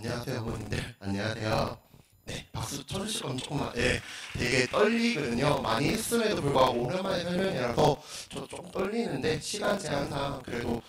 안녕하세요, 어머님들. 안녕하세요. 네, 박수 쳐주실 거면 조금만. 네, 되게 떨리거든요. 많이 했음에도 불구하고 오랜만에 설명이라서 저 조금 떨리는데 시간 제한상 그래도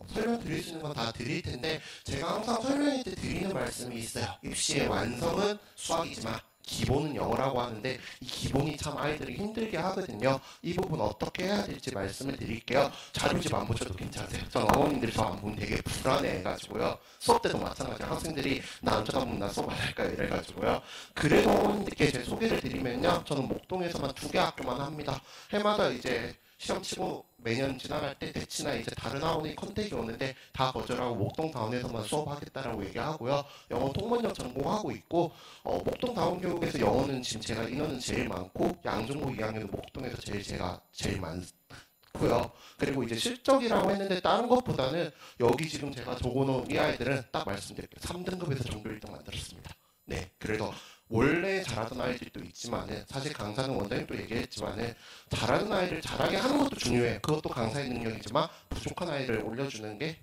설명 드릴 수 있는 건 다 드릴 텐데 제가 항상 설명할 때 드리는 말씀이 있어요. 입시의 완성은 수학이지만 기본은 영어라고 하는데 이 기본이 참 아이들이 힘들게 하거든요. 이 부분 어떻게 해야 될지 말씀을 드릴게요. 자료집 안 보셔도 괜찮으세요. 전 어머님들이 저 안 보면 되게 불안해가지고요. 수업 때도 마찬가지로 학생들이 나 안 쳐다보면 나 수업 안 할까 이래가지고요. 그래도 어머님들께 제 소개를 드리면요. 저는 목동에서만 2개 학교만 합니다. 해마다 이제 시험 치고 매년 지나갈 때 대치나 이제 다른 학원이 컨택이 오는데 다 거절하고 목동다운에서만 수업하겠다라고 얘기하고요. 영어 통번역 전공하고 있고 목동다운 교육에서 영어는 지금 제가 인원은 제일 많고 양중고 2학년은 목동에서 제가 제일 많고요. 그리고 이제 실적이라고 했는데 다른 것보다는 여기 지금 제가 적어놓은 이 아이들은 딱 말씀드릴게요. 3등급에서 전교 1등 만들었습니다. 네, 그래서 원래 잘하던 아이들도 있지만은 사실 강사는 원장님도 얘기했지만은 잘하는 아이를 잘하게 하는 것도 중요해요. 그것도 강사의 능력이지만 부족한 아이를 올려주는 게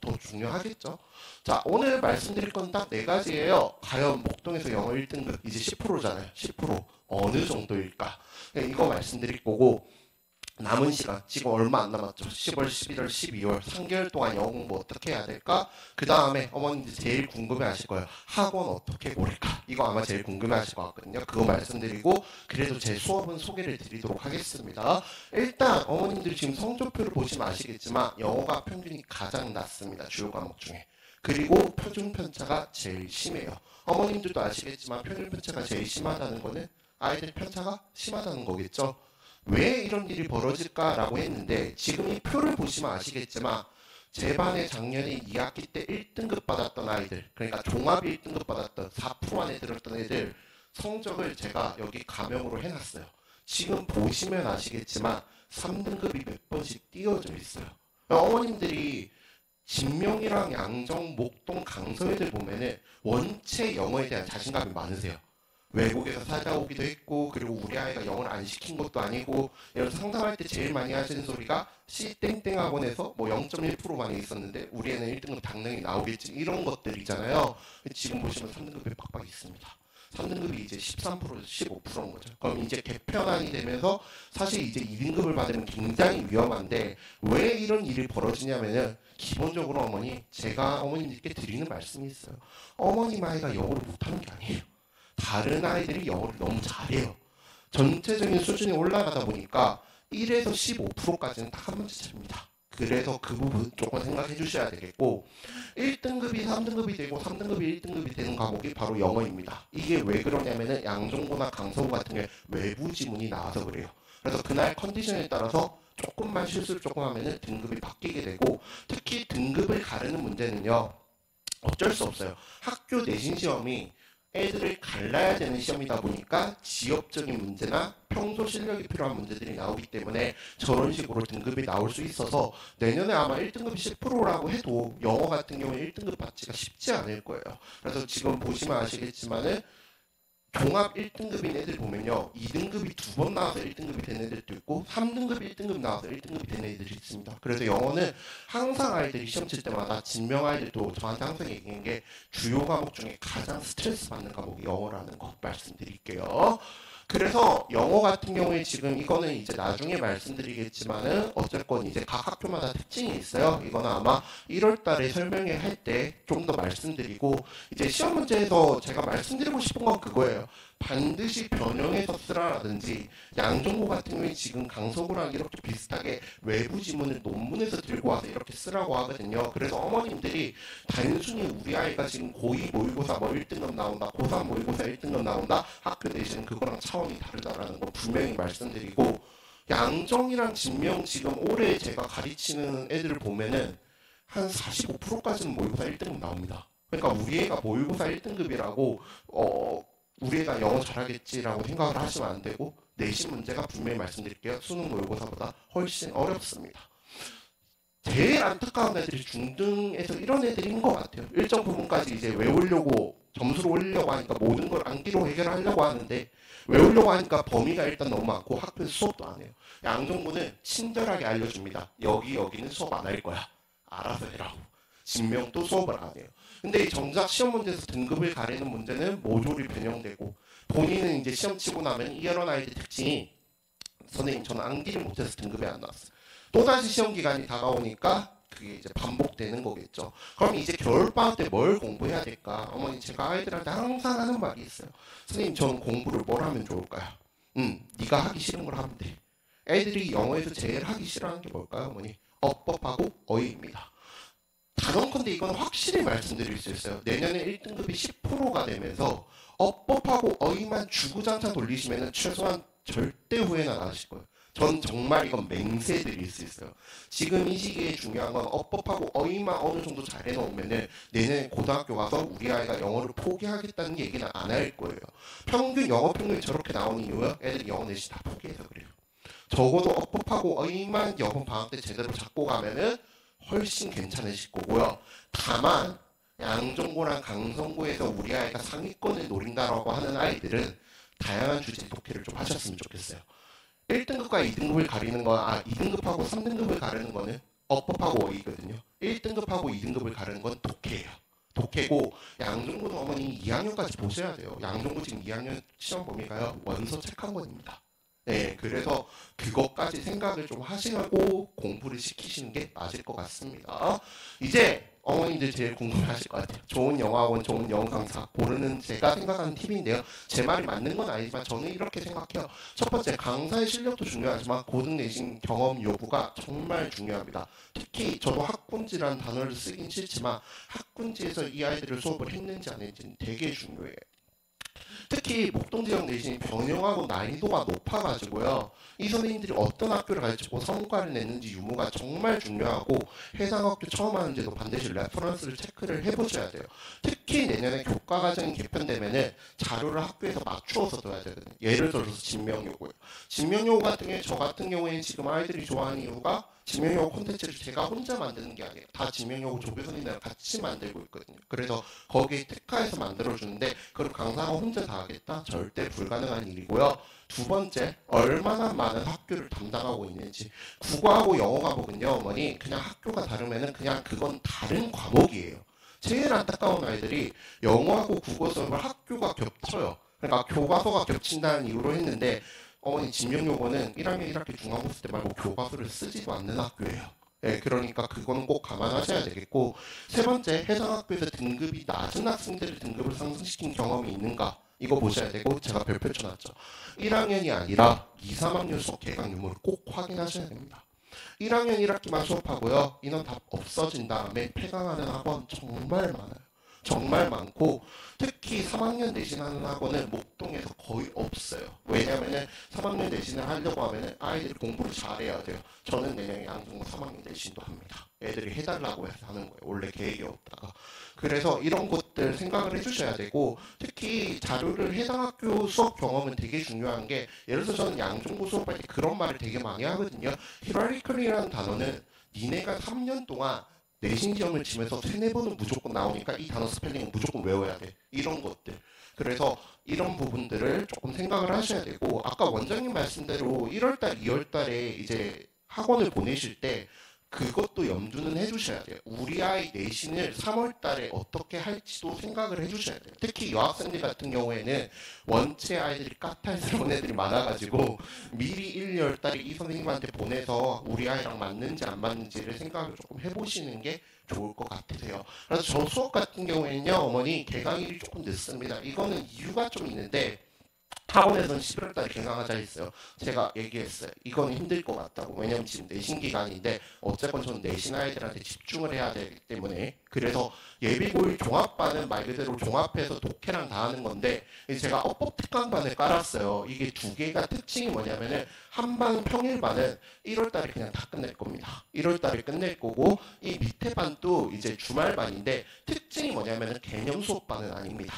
더 중요하겠죠. 자, 오늘 말씀드릴 건 딱 4가지예요. 과연 목동에서 영어 1등급 이제 10%잖아요. 10% 어느 정도일까? 이거 말씀드릴 거고 남은 시간 지금 얼마 안 남았죠. 10월, 11월, 12월 3개월 동안 영어 공부 어떻게 해야 될까? 그 다음에 어머님들 제일 궁금해하실 거예요. 학원 어떻게 고를까? 이거 아마 제일 궁금해하실 것 같거든요. 그거 말씀드리고 그래도 제 수업은 소개를 드리도록 하겠습니다. 일단 어머님들 지금 성적표를 보시면 아시겠지만 영어가 평균이 가장 낮습니다. 주요 과목 중에. 그리고 표준 편차가 제일 심해요. 어머님들도 아시겠지만 표준 편차가 제일 심하다는 거는 아이들 편차가 심하다는 거겠죠. 왜 이런 일이 벌어질까라고 했는데 지금 이 표를 보시면 아시겠지만 제 반에 작년에 2학기 때 1등급 받았던 아이들, 그러니까 종합이 1등급 받았던 4% 안에 들었던 애들 성적을 제가 여기 가명으로 해놨어요. 지금 보시면 아시겠지만 3등급이 몇 번씩 띄어져 있어요. 어머님들이 진명이랑 양정, 목동, 강서 애들 보면은 원체 영어에 대한 자신감이 많으세요. 외국에서 살아오기도 했고 그리고 우리 아이가 영어를 안 시킨 것도 아니고 여기서 상담할 때 제일 많이 하시는 소리가 C땡땡 학원에서 뭐 0.1%만 있었는데 우리 애는 1등급 당연히 나오겠지 이런 것들이잖아요. 지금 보시면 3등급이 빡빡 있습니다. 3등급이 이제 13%에서 15%인 거죠. 그럼 이제 개편안이 되면서 사실 이제 2등급을 받으면 굉장히 위험한데 왜 이런 일이 벌어지냐면은 기본적으로 어머니 제가 어머님들께 드리는 말씀이 있어요. 어머님 아이가 영어를 못하는 게 아니에요. 다른 아이들이 영어를 너무 잘해요. 전체적인 수준이 올라가다 보니까 1에서 15%까지는 딱 한 번째 차입니다. 그래서 그 부분 조금 생각해 주셔야 되겠고 1등급이 3등급이 되고 3등급이 1등급이 되는 과목이 바로 영어입니다. 이게 왜 그러냐면은 양종고나 강서구 같은 게 외부 지문이 나와서 그래요. 그래서 그날 컨디션에 따라서 조금만 실수를 조금 하면은 등급이 바뀌게 되고 특히 등급을 가르는 문제는요. 어쩔 수 없어요. 학교 내신 시험이 애들을 갈라야 되는 시험이다 보니까 지역적인 문제나 평소 실력이 필요한 문제들이 나오기 때문에 저런 식으로 등급이 나올 수 있어서 내년에 아마 1등급이 10%라고 해도 영어 같은 경우에 1등급 받기가 쉽지 않을 거예요. 그래서 지금 보시면 아시겠지만은 종합 1등급인 애들 보면요. 2등급이 2번 나와서 1등급이 된 애들도 있고 3등급 1등급 나와서 1등급이 된 애들이 있습니다. 그래서 영어는 항상 아이들이 시험 칠 때마다 진명 아이들도 저한테 항상 얘기한 게 주요 과목 중에 가장 스트레스 받는 과목이 영어라는 거 말씀드릴게요. 그래서 영어 같은 경우에 지금 이거는 이제 나중에 말씀드리겠지만은 어쨌건 이제 각 학교마다 특징이 있어요. 이거는 아마 1월 달에 설명회 할 때 좀 더 말씀드리고 이제 시험 문제에서 제가 말씀드리고 싶은 건 그거예요. 반드시 변형해서 쓰라라든지 양종고 같은 경우에 지금 강서구랑 이렇게 비슷하게 외부 지문을 논문에서 들고 와서 이렇게 쓰라고 하거든요. 그래서 어머님들이 단순히 우리 아이가 지금 고2 모의고사 뭐 1등급 나온다, 고3 모의고사 1등급 나온다, 학교 내신 그거랑 차원이 다르다라는 거 분명히 말씀드리고 양정이랑 진명 지금 올해 제가 가르치는 애들을 보면은 한 45%까지는 모의고사 1등급 나옵니다. 그러니까 우리 애가 모의고사 1등급이라고 우리 애가 영어 잘하겠지라고 생각을 하시면 안 되고 내신 문제가 분명히 말씀드릴게요. 수능 모의고사보다 훨씬 어렵습니다. 제일 안타까운 애들이 중등에서 이런 애들인 것 같아요. 일정 부분까지 이제 외우려고 점수를 올리려고 하니까 모든 걸 암기로 해결하려고 하는데 외우려고 하니까 범위가 일단 너무 많고 학교에서 수업도 안 해요. 양정부는 친절하게 알려줍니다. 여기는 수업 안 할 거야. 알아서 해라고. 진명도 수업을 안 해요. 근데 정작 시험 문제에서 등급을 가리는 문제는 모듈이 변형되고 본인은 이제 시험 치고 나면 이런 아이들 특징이 선생님 저는 암기를 못해서 등급이 안 나왔어요. 또다시 시험 기간이 다가오니까 그게 이제 반복되는 거겠죠. 그럼 이제 겨울방학 때 뭘 공부해야 될까? 어머니 제가 아이들한테 항상 하는 말이 있어요. 선생님 저는 공부를 뭘 하면 좋을까요? 네가 하기 싫은 걸 하면 돼. 애들이 영어에서 제일 하기 싫어하는 게 뭘까요, 어머니? 어법하고 어휘입니다. 단언컨대 이건 확실히 말씀드릴 수 있어요. 내년에 1등급이 10%가 되면서 어법하고 어휘만 주구장창 돌리시면 최소한 절대 후회는 안 하실 거예요. 전 정말 이건 맹세 드릴 수 있어요. 지금 이 시기에 중요한 건 어법하고 어휘만 어느 정도 잘 해놓으면은 내년에 고등학교 가서 우리 아이가 영어를 포기하겠다는 얘기는 안 할 거예요. 평균 영어 평균이 저렇게 나오는 이유야 애들이 영어 내신 다 포기해서 그래요. 적어도 어법하고 어휘만 이번 방학 때 제대로 잡고 가면은 훨씬 괜찮으실 거고요. 다만 양정고랑 강성고에서 우리 아이가 상위권을 노린다라고 하는 아이들은 다양한 주제 독해를 좀 하셨으면 좋겠어요. 1등급과 2등급을 가리는 건 2등급하고 3등급을 가리는 거는 어법하고 어휘거든요. 1등급하고 2등급을 가리는 건 독해예요. 독해고 양정고는 어머니 2학년까지 보셔야 돼요. 양정고 지금 2학년 시험 범위가요. 원서 책 한 권입니다. 네, 그래서 그것까지 생각을 좀 하시고 공부를 시키시는 게 맞을 것 같습니다. 이제 어머님들 제일 궁금해하실 것 같아요. 좋은 영어학원, 좋은 영어 강사 고르는 제가 생각하는 팁인데요. 제 말이 맞는 건 아니지만 저는 이렇게 생각해요. 첫 번째, 강사의 실력도 중요하지만 고등 내신 경험 요구가 정말 중요합니다. 특히 저도 학군지라는 단어를 쓰긴 싫지만 학군지에서 이 아이들을 수업을 했는지 안 했는지는 되게 중요해요. 특히 목동 지역 내신이 변형하고 난이도가 높아가지고요. 이 선생님들이 어떤 학교를 가르치고 성과를 냈는지 유무가 정말 중요하고 해당 학교 처음 하는지도 반드시 레퍼런스를 체크를 해보셔야 돼요. 특히 내년에 교과과정이 개편되면은 자료를 학교에서 맞추어서 둬야 되거든요. 예를 들어서 진명요구요. 진명요구 같은 경우에 저 같은 경우에는 지금 아이들이 좋아하는 이유가 진명요구 콘텐츠를 제가 혼자 만드는 게 아니에요. 다 진명요구 조교선생님이랑 같이 만들고 있거든요. 그래서 거기에 특화해서 만들어주는데 그걸 강사가 혼자 다 하겠다? 절대 불가능한 일이고요. 두 번째, 얼마나 많은 학교를 담당하고 있는지. 국어하고 영어 과목은요, 어머니 그냥 학교가 다르면은 그냥 그건 다른 과목이에요. 제일 안타까운 아이들이 영어하고 국어 수업을 학교가 겹쳐요. 그러니까 교과서가 겹친다는 이유로 했는데 어머니 진명요거는 1학년 1학기 중간고사 때 말고 교과서를 쓰지도 않는 학교예요. 네, 그러니까 그거는 꼭 감안하셔야 되겠고, 세 번째, 해당 학교에서 등급이 낮은 학생들의 등급을 상승시킨 경험이 있는가 이거 보셔야 되고, 제가 별표 쳐놨죠. 1학년이 아니라 2, 3학년 수업 개강 유무를 꼭 확인하셔야 됩니다. 1학년 1학기만 수업하고요. 인원 다 없어진 다음에 폐강하는 학원 정말 많아요. 정말 많고 특히 3학년 내신하는 학원은 목동에서 거의 없어요. 왜냐하면 3학년 내신을 하려고 하면 아이들이 공부를 잘해야 돼요. 저는 내년에 양정고 3학년 내신도 합니다. 애들이 해달라고 해서 하는 거예요. 원래 계획이 없다가. 그래서 이런 것들 생각을 해주셔야 되고, 특히 자료를 해당 학교 수업 경험은 되게 중요한 게, 예를 들어서 저는 양정고 수업할 때 그런 말을 되게 많이 하거든요. 히라리컬이라는 단어는 니네가 3년 동안 내신 시험을 치면서 3-4번은 무조건 나오니까 이 단어 스펠링은 무조건 외워야 돼. 이런 것들. 그래서 이런 부분들을 조금 생각을 하셔야 되고, 아까 원장님 말씀대로 1월달, 2월달에 이제 학원을 보내실 때 그것도 염두는 해주셔야 돼요. 우리 아이 내신을 3월달에 어떻게 할지도 생각을 해주셔야 돼요. 특히 여학생들 같은 경우에는 원체 아이들이 까탈스러운 애들이 많아가지고 미리 1, 2월달에 이 선생님한테 보내서 우리 아이랑 맞는지 안 맞는지를 생각을 조금 해보시는 게 좋을 것 같으세요. 그래서 저 수업 같은 경우에는요, 어머니 개강일이 조금 늦습니다. 이거는 이유가 좀 있는데, 학원에서는 11월달에 개강하자 했어요. 제가 얘기했어요. 이건 힘들 것 같다고. 왜냐면 지금 내신 기간인데 어쨌건 저는 내신 아이들한테 집중을 해야 되기 때문에. 그래서 예비고일 종합반은 말 그대로 종합해서 독해랑 다 하는 건데, 제가 어법 특강반을 깔았어요. 이게 두 개가 특징이 뭐냐면은, 한 반은 평일반은 1월달에 그냥 다 끝낼 겁니다. 1월달에 끝낼 거고, 이 밑에 반도 이제 주말반인데 특징이 뭐냐면은 개념 수업반은 아닙니다.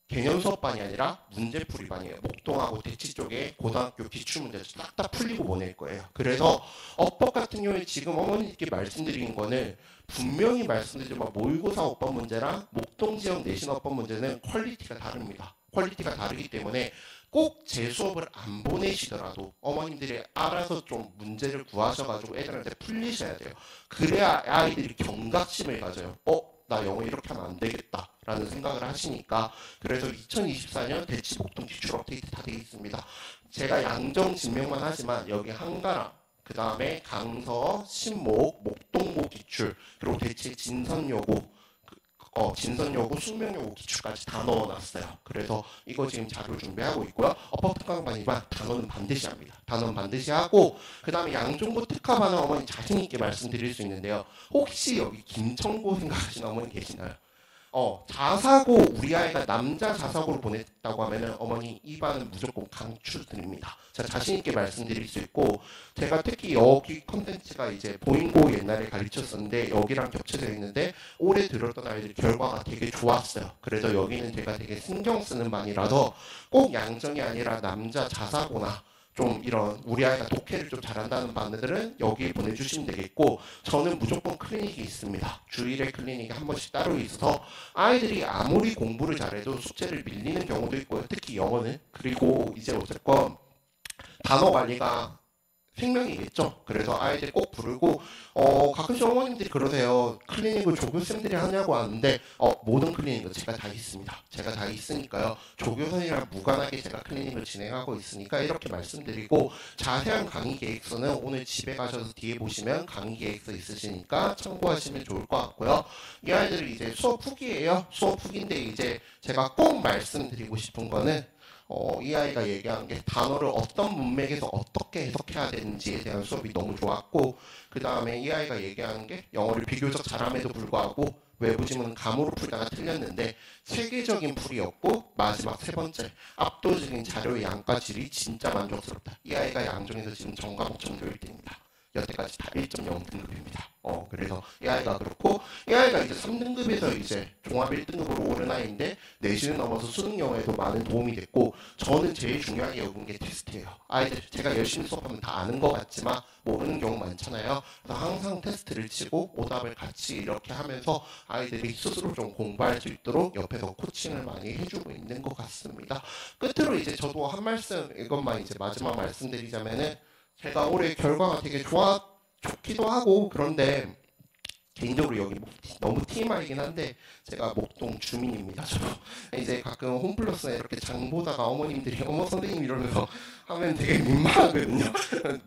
개념 수업반이 아니라 문제풀이반이에요. 목동하고 대치 쪽에 고등학교 기출문제 싹 다 풀리고 보낼 거예요. 그래서 어법 같은 경우에 지금 어머니께 말씀드린 거는 분명히 말씀드리지만 모의고사 어법 문제랑 목동 지역 내신 어법 문제는 퀄리티가 다릅니다. 퀄리티가 다르기 때문에 꼭 제 수업을 안 보내시더라도 어머님들이 알아서 좀 문제를 구하셔가지고 애들한테 풀리셔야 돼요. 그래야 아이들이 경각심을 가져요. 나 영어 이렇게 하면 안 되겠다 라는 생각을 하시니까. 그래서 2024년 대치복동 기출 업데이트 다 되어 있습니다. 제가 양정 진명만 하지만 여기 한가람, 그 다음에 강서, 신목, 목동고 기출, 그리고 대치 진선여고, 진선여고, 숙명여고 기출까지 다 넣어놨어요. 그래서 이거 지금 자료 준비하고 있고요. 어법 특강반이지만 단어는 반드시 합니다. 단어는 반드시 하고, 그 다음에 양중고 특화반은 어머니 자신 있게 말씀드릴 수 있는데요. 혹시 여기 김천고 생각하시는 어머니 계시나요? 자사고, 우리 아이가 남자 자사고로 보냈다고 하면은 어머니 이 반은 무조건 강추드립니다. 제가 자신있게 말씀드릴 수 있고, 제가 특히 여기 컨텐츠가 이제 보잉고 옛날에 가르쳤었는데 여기랑 겹쳐져 있는데 올해 들었던 아이들 결과가 되게 좋았어요. 그래서 여기는 제가 되게 신경 쓰는 반이라서 꼭 양정이 아니라 남자 자사고나 좀 이런 우리 아이가 독해를 좀 잘한다는 반들은 여기 보내주시면 되겠고, 저는 무조건 클리닉이 있습니다. 주일에 클리닉이 한 번씩 따로 있어서 아이들이 아무리 공부를 잘해도 숙제를 밀리는 경우도 있고요. 특히 영어는. 그리고 이제 어쨌건 단어 관리가 생명이겠죠. 그래서 아이들 꼭 부르고, 가끔씩 어머님들이 그러세요. 클리닉을 조교쌤들이 하냐고 하는데, 모든 클리닉은 제가 다 있습니다. 제가 다 있으니까요. 조교선이랑 무관하게 제가 클리닉을 진행하고 있으니까 이렇게 말씀드리고, 자세한 강의 계획서는 오늘 집에 가셔서 뒤에 보시면 강의 계획서 있으시니까 참고하시면 좋을 것 같고요. 이 아이들이 이제 수업 후기예요. 수업 후기인데 이제 제가 꼭 말씀드리고 싶은 거는, 이 아이가 얘기한 게 단어를 어떤 문맥에서 어떻게 해석해야 되는지에 대한 수업이 너무 좋았고, 그 다음에 이 아이가 얘기하는 게 영어를 비교적 잘함에도 불구하고 외부 지문 감으로 풀다가 틀렸는데 체계적인 풀이였고, 마지막 세 번째 압도적인 자료의 양과 질이 진짜 만족스럽다. 이 아이가 양정에서 지금 전과목 전교 1등입니다. 여태까지 다 1.0등급입니다. 그래서 이 아이가 그렇고, 이 아이가 이제 3등급에서 이제 종합 1등급으로 오른 아이인데 내신을 넘어서 수능 영어에도 많은 도움이 됐고, 저는 제일 중요하게 여긴 게 테스트예요. 아이들 제가 열심히 수업하면 다 아는 것 같지만 모르는 경우 많잖아요. 그래서 항상 테스트를 치고 오답을 같이 이렇게 하면서 아이들이 스스로 좀 공부할 수 있도록 옆에서 코칭을 많이 해주고 있는 것 같습니다. 끝으로 이제 저도 한 말씀, 이것만 이제 마지막 말씀드리자면은, 제가 올해 결과가 되게 좋기도 하고, 그런데 개인적으로 여기 너무 TMI이긴 한데 제가 목동 주민입니다. 저 이제 가끔 홈플러스에 이렇게 장 보다가 어머님들이 어머 선생님 이러면서 하면 되게 민망하거든요.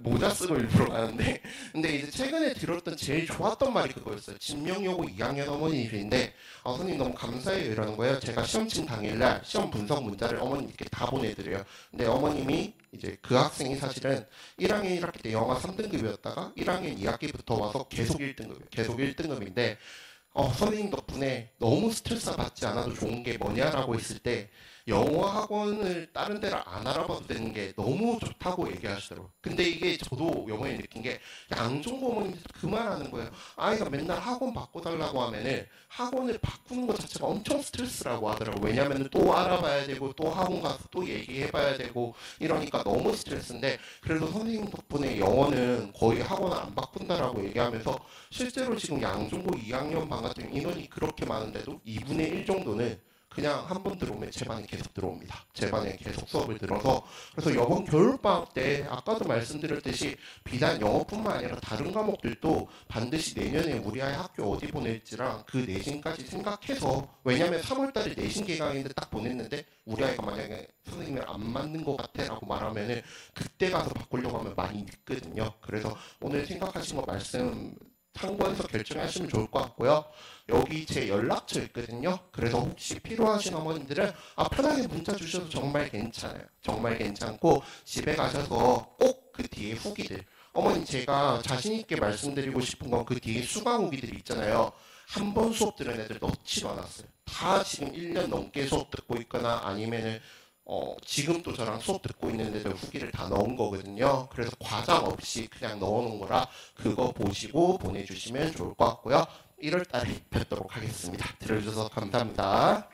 모자 쓰고 일부러 가는데, 근데 이제 최근에 들었던 제일 좋았던 말이 그거였어요. 진명여고 2학년 어머님인데, 선생님 너무 감사해요 이러는 거예요. 제가 시험 친 당일날 시험 분석 문자를 어머님께 다 보내드려요. 근데 어머님이 이제 그 학생이 사실은 1학년 1학기 때 영어 3등급이었다가 1학년 2학기부터 와서 계속 1등급인데, 선생님 덕분에 너무 스트레스 받지 않아도 좋은 게 뭐냐라고 했을 때, 영어 학원을 다른 데를 안 알아봐도 되는 게 너무 좋다고 얘기하시더라고요. 근데 이게 저도 영어에 느낀 게, 양中부모님들 그만하는 거예요. 아이가 맨날 학원 바꿔달라고 하면은 학원을 바꾸는 것 자체가 엄청 스트레스라고 하더라고요. 왜냐하면 또 알아봐야 되고 또 학원 가서 또 얘기해봐야 되고 이러니까 너무 스트레스인데, 그래도 선생님 덕분에 영어는 거의 학원을 안 바꾼다라고 얘기하면서, 실제로 지금 양중고 2학년 반 같은 인원이 그렇게 많은데도 2분의 1 정도는 그냥 한 번 들어오면 제 반에 계속 들어옵니다. 제 반에 계속 수업을 들어서, 그래서 이번 겨울방학 때 아까도 말씀드렸듯이 비단 영어뿐만 아니라 다른 과목들도 반드시 내년에 우리 아이 학교 어디 보낼지랑 그 내신까지 생각해서, 왜냐하면 3월달에 내신 개강인데 딱 보냈는데 우리 아이가 만약에 선생님을 안 맞는 것 같아 라고 말하면은 그때 가서 바꾸려고 하면 많이 늦거든요. 그래서 오늘 생각하신 거 말씀 참고해서 결정하시면 좋을 것 같고요. 여기 제 연락처 있거든요. 그래서 혹시 필요하신 어머님들은 편하게 문자 주셔도 정말 괜찮아요. 정말 괜찮고, 집에 가셔서 꼭 그 뒤에 후기들, 어머니 제가 자신 있게 말씀드리고 싶은 건 그 뒤에 수강 후기들이 있잖아요. 한 번 수업 들은 애들 넣지도 않았어요. 다 지금 1년 넘게 수업 듣고 있거나 아니면은 지금 또 저랑 수업 듣고 있는 애들 후기를 다 넣은 거거든요. 그래서 과장 없이 그냥 넣어놓은 거라 그거 보시고 보내주시면 좋을 것 같고요. 1월 달에 뵙도록 하겠습니다. 들어주셔서 감사합니다.